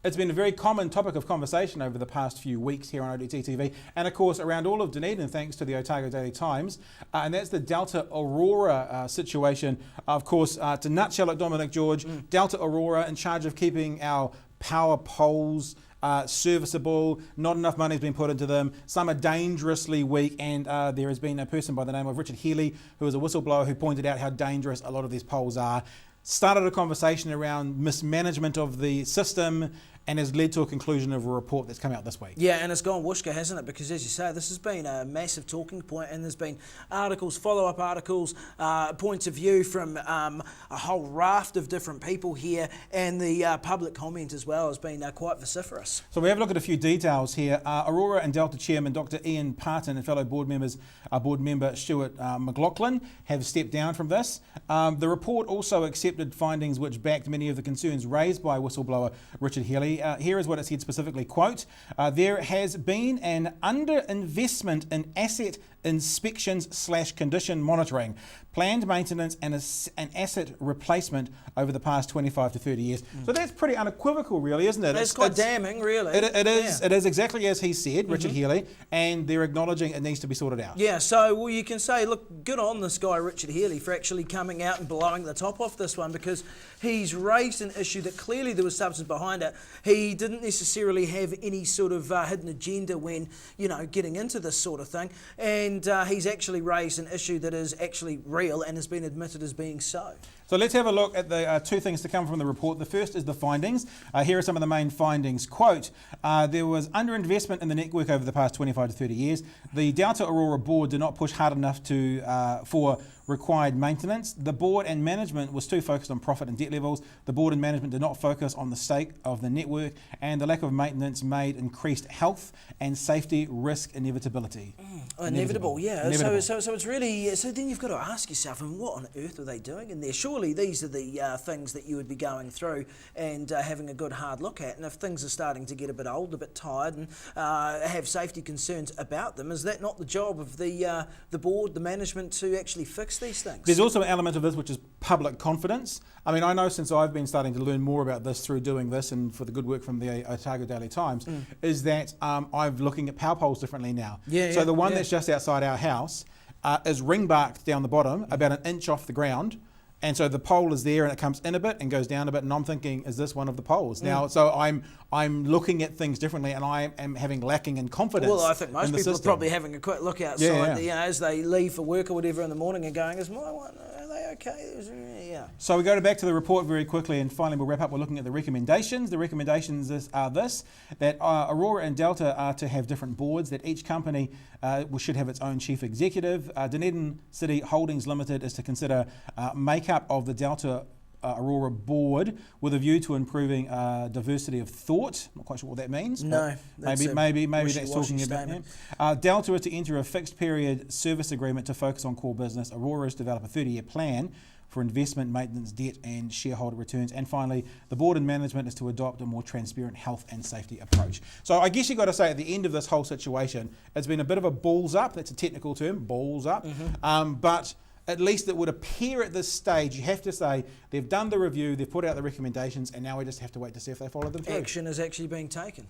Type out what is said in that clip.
It's been a very common topic of conversation over the past few weeks here on ODT TV, and of course around all of Dunedin, thanks to the Otago Daily Times, and that's the Delta Aurora situation. Of course, to nutshell it, Dominic George, Delta Aurora in charge of keeping our power poles serviceable. Not enough money has been put into them. Some are dangerously weak, and there has been a person by the name of Richard Healy, who is a whistleblower, who pointed out how dangerous a lot of these poles are. Started a conversation around mismanagement of the system, and has led to a conclusion of a report that's come out this week. Yeah, and it's gone whooshka, hasn't it? Because as you say, this has been a massive talking point, and there's been articles, follow-up articles, points of view from a whole raft of different people here, and the public comment as well has been quite vociferous. So we have a look at a few details here. Aurora and Delta Chairman Dr. Ian Parton and fellow board members, board member Stuart McLaughlin, have stepped down from this. The report also accepted findings which backed many of the concerns raised by whistleblower Richard Healy. Here is what it said specifically, quote, there has been an underinvestment in asset inspections / condition monitoring, planned maintenance and asset replacement over the past 25 to 30 years. So that's pretty unequivocal, really, isn't it? It's quite damning, really. It is exactly as he said, Richard Healy, and they're acknowledging it needs to be sorted out. Yeah, so well, you can say, look, good on this guy, Richard Healy, for actually coming out and blowing the top off this one, because he's raised an issue that clearly there was substance behind it. He didn't necessarily have any sort of hidden agenda when, you know, getting into this sort of thing, and he's actually raised an issue that is actually real and has been admitted as being so. So let's have a look at the two things to come from the report. The first is the findings. Here are some of the main findings. Quote, there was underinvestment in the network over the past 25 to 30 years. The Delta Aurora board did not push hard enough for required maintenance. The board and management was too focused on profit and debt levels. The board and management did not focus on the state of the network, and the lack of maintenance made increased health and safety risk inevitability. Inevitable, yeah. Inevitable. So it's really, so then you've got to ask yourself, and what on earth are they doing in there? Surely these are the things that you would be going through and having a good hard look at. And if things are starting to get a bit old, a bit tired, and have safety concerns about them, is that not the job of the board, the management, to actually fix these things? There's also an element of this which is public confidence. I mean, I know since I've been starting to learn more about this through doing this and for the good work from the Otago Daily Times, is that I'm looking at power poles differently now. So the one that's just outside our house is ring-barked down the bottom, about an inch off the ground. And so the pole is there and it comes in a bit and goes down a bit, and I'm thinking, is this one of the poles? Now, so I'm looking at things differently, and I am lacking in confidence. Well, I think most people system. are probably having a quick look outside you know, as they leave for work or whatever in the morning and going, is my one, are they okay? Yeah. So we go back to the report very quickly, and finally we'll wrap up. We're looking at the recommendations. The recommendations are this, that Aurora and Delta are to have different boards, that each company should have its own chief executive. Dunedin City Holdings Limited is to consider makeup of the Delta Aurora board with a view to improving diversity of thought. I'm not quite sure what that means. No, maybe that's talking about. Delta is to enter a fixed period service agreement to focus on core business. Aurora is to develop a 30-year plan for investment, maintenance, debt and shareholder returns. And finally, the board and management is to adopt a more transparent health and safety approach. So I guess you've got to say at the end of this whole situation, it's been a bit of a balls up. That's a technical term, balls up. But at least it would appear at this stage, you have to say, they've done the review, they've put out the recommendations, and now we just have to wait to see if they follow them through. Action is actually being taken.